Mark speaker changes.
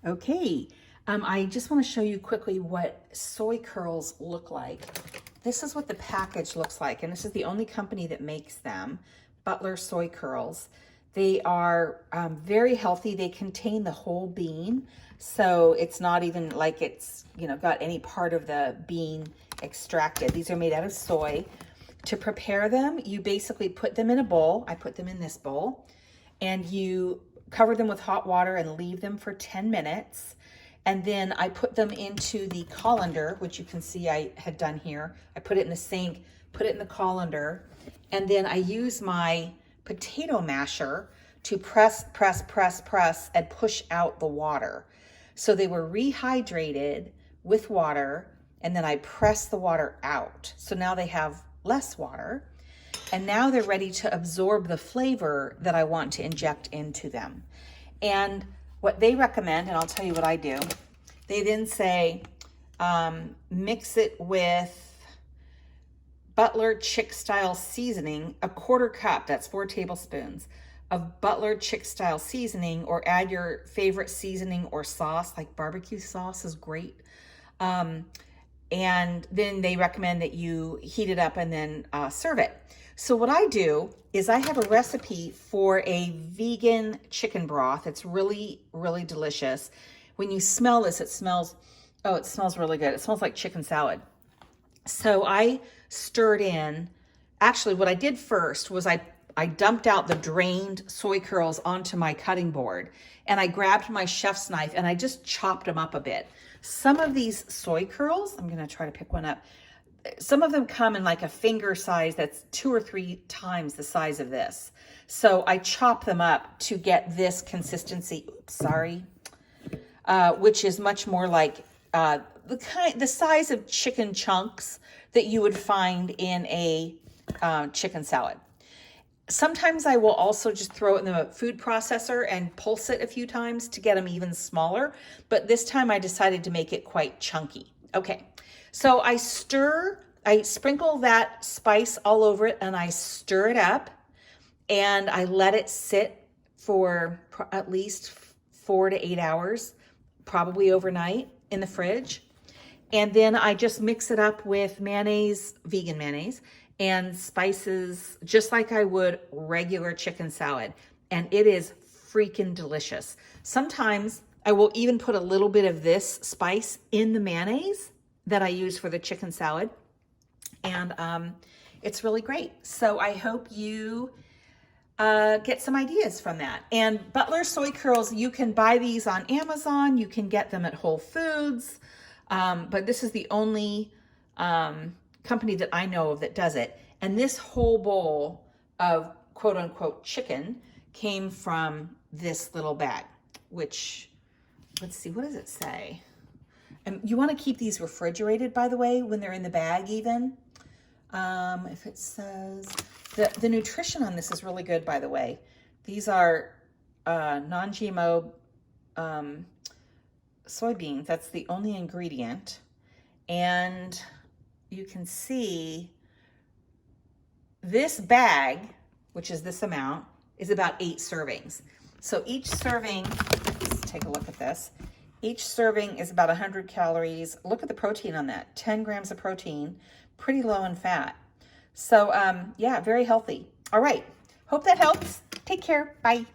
Speaker 1: Okay, I just want to show you quickly what soy curls look like. This is what the package looks like, and this is the only company that makes them, Butler Soy Curls. They are very healthy. They contain the whole bean, so it's not even like it's, got any part of the bean extracted. These are made out of soy. To prepare them, you basically put them in a bowl. I put them in this bowl, and you cover them with hot water and leave them for 10 minutes. And then I put them into the colander, which you can see I had done here. I put it in the sink, put it in the colander, and then I use my potato masher to press, and push out the water. So they were rehydrated with water, and then I press the water out. So now they have less water. And now they're ready to absorb the flavor that I want to inject into them. And what they recommend, and I'll tell you what I do, they then say, mix it with Butler Chick Style seasoning, a 1/4 cup, that's 4 tablespoons, of Butler Chick Style seasoning, or add your favorite seasoning or sauce, like barbecue sauce is great. And then they recommend that you heat it up and then serve it. So what I do is I have a recipe for a vegan chicken broth. It's really, really delicious. When you smell this, it smells really good. It smells like chicken salad. So I stirred in, actually what I did first was I dumped out the drained soy curls onto my cutting board, and I grabbed my chef's knife and I just chopped them up a bit. Some of these soy curls, I'm gonna try to pick one up. Some of them come in like a finger size that's 2 or 3 times the size of this. So I chop them up to get this consistency, which is much more like the size of chicken chunks that you would find in a chicken salad. Sometimes I will also just throw it in the food processor and pulse it a few times to get them even smaller. But this time I decided to make it quite chunky. Okay, so I sprinkle that spice all over it, and I stir it up, and I let it sit for at least 4 to 8 hours, probably overnight in the fridge. And then I just mix it up with mayonnaise, vegan mayonnaise, and spices, just like I would regular chicken salad. And it is freaking delicious. Sometimes I will even put a little bit of this spice in the mayonnaise that I use for the chicken salad. And it's really great. So I hope you get some ideas from that. And Butler Soy Curls, you can buy these on Amazon. You can get them at Whole Foods. But this is the only company that I know of that does it. And this whole bowl of quote unquote chicken came from this little bag, which, let's see, what does it say? And you want to keep these refrigerated, by the way, when they're in the bag even. If it says, the nutrition on this is really good, by the way. These are non-GMO soybeans. That's the only ingredient. And you can see this bag, which is this amount, is about 8 servings. So each serving, let's take a look at this. Each serving is about 100 calories. Look at the protein on that, 10 grams of protein, pretty low in fat. So yeah, very healthy. All right, hope that helps. Take care, bye.